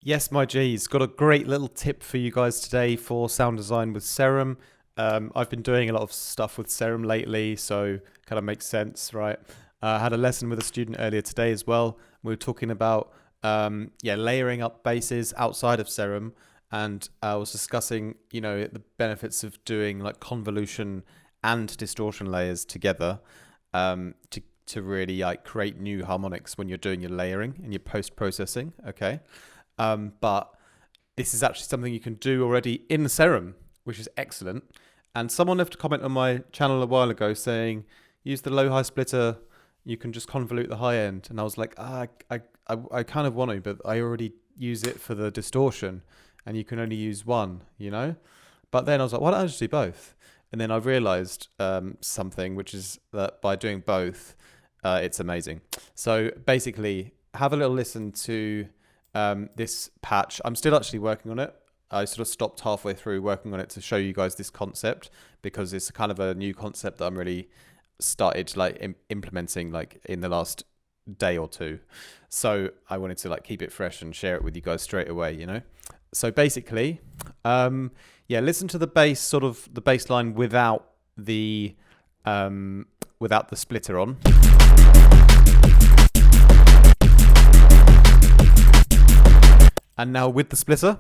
Yes, my G's. Got a great little tip for you guys today for sound design with Serum. I've been doing a lot of stuff with Serum lately, so kind of makes sense, right? I had a lesson with a student earlier today as well. We were talking about layering up basses outside of Serum, and I was discussing, the benefits of doing like convolution and distortion layers together to really like create new harmonics when you're doing your layering and your post processing. Okay. But this is actually something you can do already in Serum, which is excellent. And someone left a comment on my channel a while ago saying, use the low high splitter, you can just convolute the high end. And I was like, I kind of want to, but I already use it for the distortion and you can only use one, But then I was like, why don't I just do both? And then I realized something, which is that by doing both, it's amazing. So basically, have a little listen to this patch. I'm still actually working on it. I sort of stopped halfway through working on it to show you guys this concept because it's kind of a new concept that I'm really started like implementing like in the last day or two. So I wanted to like keep it fresh and share it with you guys straight away, So basically, listen to the bass, sort of the bass line without the splitter on. And now with the splitter.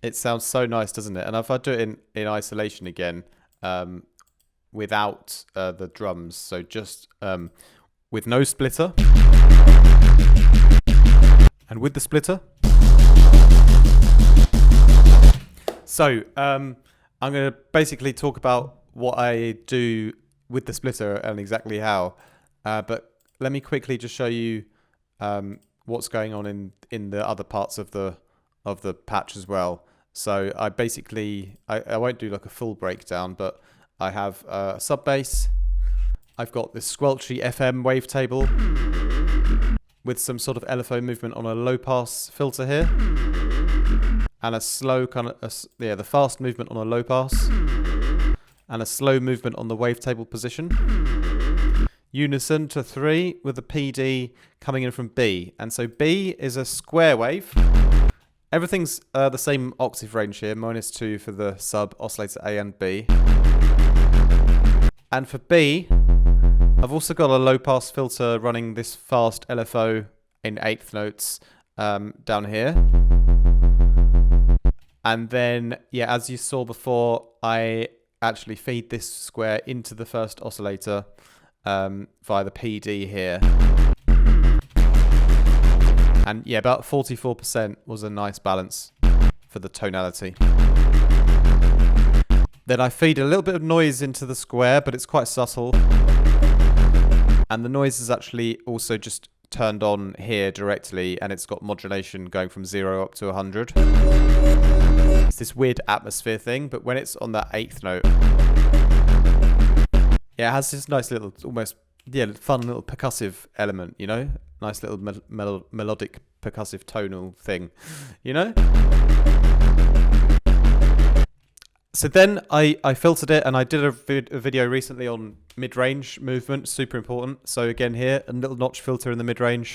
It sounds so nice, doesn't it? And if I do it in isolation again, without the drums, so just with no splitter, and with the splitter. So I'm going to basically talk about what I do with the splitter and exactly how. But let me quickly just show you what's going on in the other parts of the patch as well. So I basically, I won't do like a full breakdown, but I have a sub bass. I've got this squelchy FM wavetable with some sort of LFO movement on a low pass filter here, and a slow kind of the fast movement on a low pass, and a slow movement on the wavetable position. Unison to 3 with a PD coming in from B. And so B is a square wave. Everything's the same octave range here, -2 for the sub oscillator A and B. And for B, I've also got a low pass filter running this fast LFO in 1/8 notes down here. And then, as you saw before, I actually feed this square into the first oscillator via the PD here. And about 44% was a nice balance for the tonality. Then I feed a little bit of noise into the square, but it's quite subtle. And the noise is actually also just turned on here directly, and it's got modulation going from 0 up to 100. It's this weird atmosphere thing, but when it's on that 8th note, it has this nice little, almost, fun little percussive element, Nice little melodic percussive tonal thing, So then I filtered it, and I did a video recently on mid-range movement, super important. So again here, a little notch filter in the mid-range.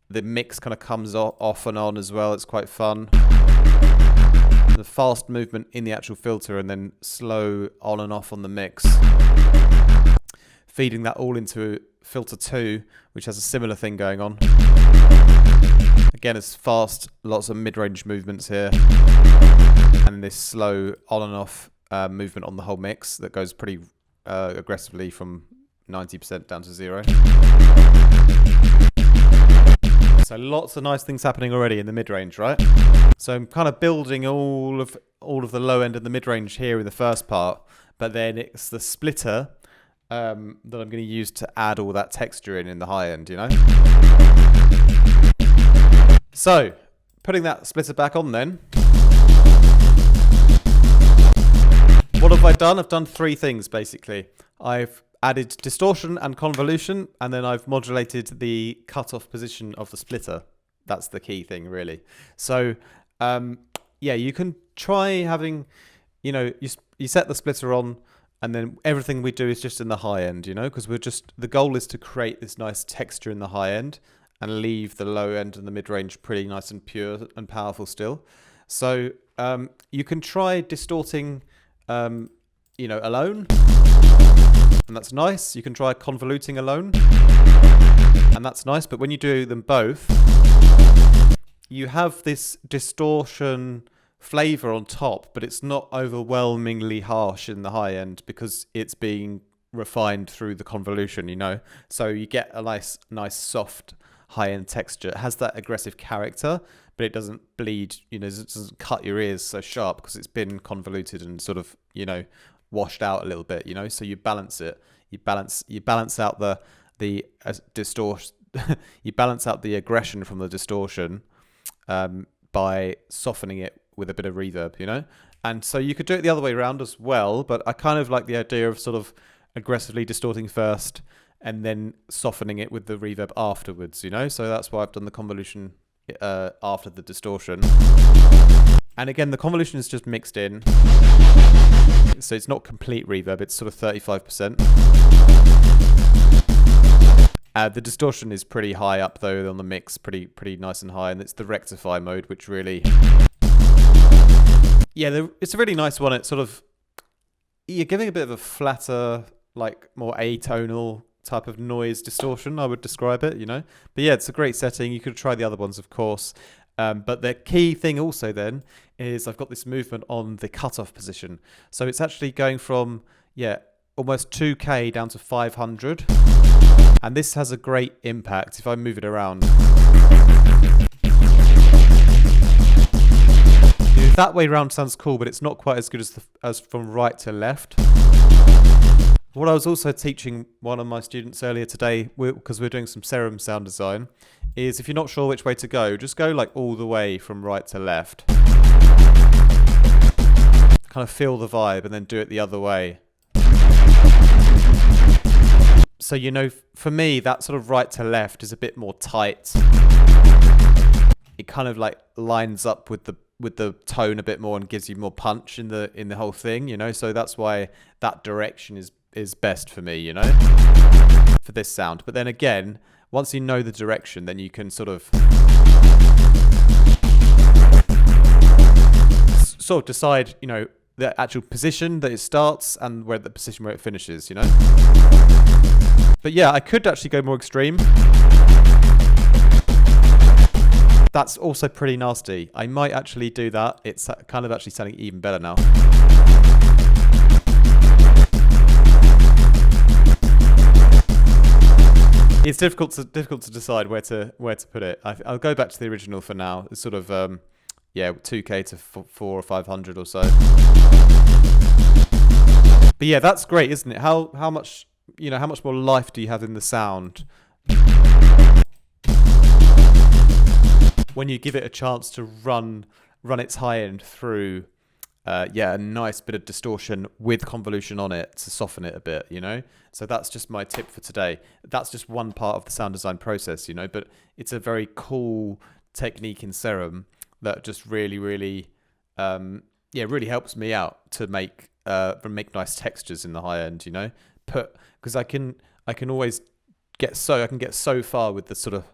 The mix kind of comes off and on as well, it's quite fun. The fast movement in the actual filter and then slow on and off on the mix. Feeding that all into filter 2, which has a similar thing going on. Again, it's fast, lots of mid-range movements here. And this slow on and off movement on the whole mix that goes pretty aggressively from 90% down to 0. So lots of nice things happening already in the mid-range, right? So I'm kind of building all of the low end and the mid-range here in the first part, but then it's the splitter that I'm going to use to add all that texture in the high end, So putting that splitter back on then. What have I done? I've done 3 things basically. I've added distortion and convolution, and then I've modulated the cutoff position of the splitter. That's the key thing, really. So, you can try having, you set the splitter on and then everything we do is just in the high end, you know, because the goal is to create this nice texture in the high end and leave the low end and the mid-range pretty nice and pure and powerful still. So you can try distorting, alone, and that's nice. You can try convoluting alone, and that's nice. But when you do them both, you have this distortion flavor on top, but it's not overwhelmingly harsh in the high end because it's being refined through the convolution, you know. So you get a nice soft high end texture. It has that aggressive character, but it doesn't bleed, you know, it doesn't cut your ears so sharp because it's been convoluted and sort of, you know, washed out a little bit, you know. So you balance it. You balance out the distortion. You balance out the aggression from the distortion by softening it with a bit of reverb, you know? And so you could do it the other way around as well, but I kind of like the idea of sort of aggressively distorting first and then softening it with the reverb afterwards, you know? So that's why I've done the convolution after the distortion. And again, the convolution is just mixed in. So it's not complete reverb, it's sort of 35%. The distortion is pretty high up though on the mix, pretty nice and high, and it's the rectify mode, which really... Yeah, it's a really nice one. It's sort of, you're giving a bit of a flatter, like more atonal type of noise distortion, I would describe it, you know. But yeah, it's a great setting. You could try the other ones, of course. But the key thing also then is I've got this movement on the cutoff position. So it's actually going from, almost 2K down to 500. And this has a great impact if I move it around. That way round sounds cool, but it's not quite as good as from right to left. What I was also teaching one of my students earlier today, because we're doing some Serum sound design, is if you're not sure which way to go, just go like all the way from right to left. Kind of feel the vibe and then do it the other way. So, you know, for me, that sort of right to left is a bit more tight. It kind of like lines up with the tone a bit more and gives you more punch in the whole thing, you know. So that's why that direction is best for me, you know, for this sound. But then again, once you know the direction, then you can sort of decide, you know, the actual position that it starts and where the position where it finishes, you know. But yeah, I could actually go more extreme. That's also pretty nasty. I might actually do that. It's kind of actually sounding even better now. It's difficult to decide where to put it. I'll go back to the original for now. It's sort of 2K to 400 or 500 or so. But yeah, that's great, isn't it? How much more life do you have in the sound when you give it a chance to run its high end through a nice bit of distortion with convolution on it to soften it a bit, you know? So that's just my tip for today. That's just one part of the sound design process, you know, but it's a very cool technique in Serum that just really, really, really helps me out to make nice textures in the high end, you know? Because I can always get so far with the sort of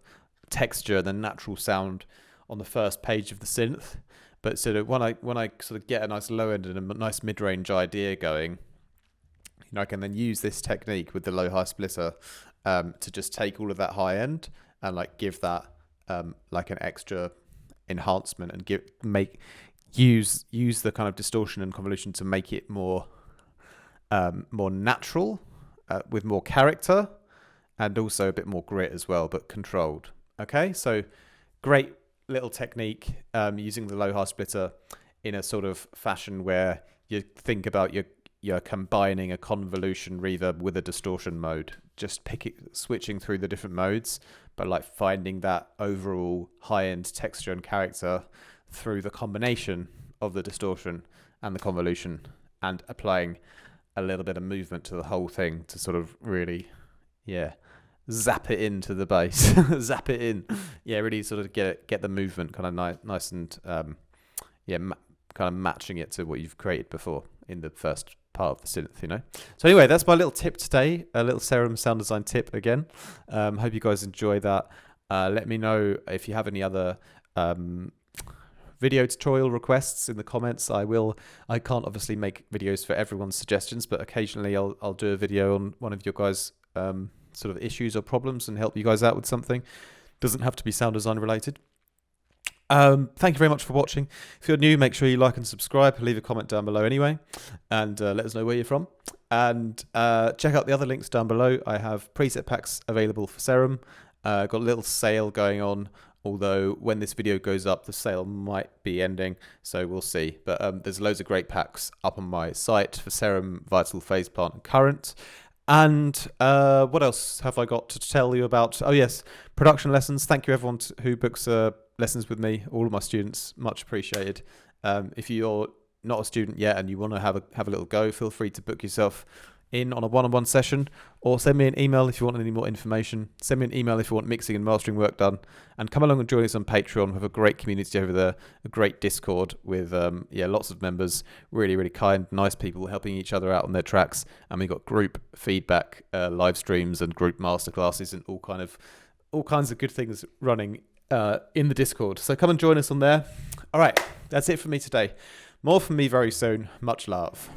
texture, the natural sound on the first page of the synth, but sort of when I sort of get a nice low end and a nice mid-range idea going, you know, I can then use this technique with the low high splitter to just take all of that high end and like give that like an extra enhancement and use the kind of distortion and convolution to make it more natural with more character and also a bit more grit as well, but controlled. Okay, so great little technique using the low high splitter in a sort of fashion where you think about you're combining a convolution reverb with a distortion mode, just switching through the different modes, but like finding that overall high end texture and character through the combination of the distortion and the convolution, and applying a little bit of movement to the whole thing to sort of really zap it into the bass. Zap it in. Yeah, really sort of get the movement kind of nice and kind of matching it to what you've created before in the first part of the synth, you know. So anyway, that's my little tip today, a little Serum sound design tip again. Hope you guys enjoy that. Let me know if you have any other video tutorial requests in the comments. I can't obviously make videos for everyone's suggestions, but occasionally I'll do a video on one of your guys' sort of issues or problems and help you guys out with something. Doesn't have to be sound design related. Thank you very much for watching. If you're new, make sure you like and subscribe. Leave a comment down below anyway, and let us know where you're from. And check out the other links down below. I have preset packs available for Serum. Got a little sale going on, although when this video goes up, the sale might be ending, so we'll see. But there's loads of great packs up on my site for Serum, Vital, Phase Plant, and Current. And what else have I got to tell you about? Oh yes, production lessons. Thank you everyone who books lessons with me. All of my students, much appreciated. If you're not a student yet and you want to have a little go, feel free to book yourself in on a one-on-one session, or send me an email if you want any more information. Send me an email if you want mixing and mastering work done, and come along and join us on Patreon. We have a great community over there, a great Discord with lots of members, really kind, nice people helping each other out on their tracks, and we got group feedback, live streams, and group masterclasses, and all kinds of good things running in the Discord. So come and join us on there. All right, that's it for me today. More from me very soon. Much love.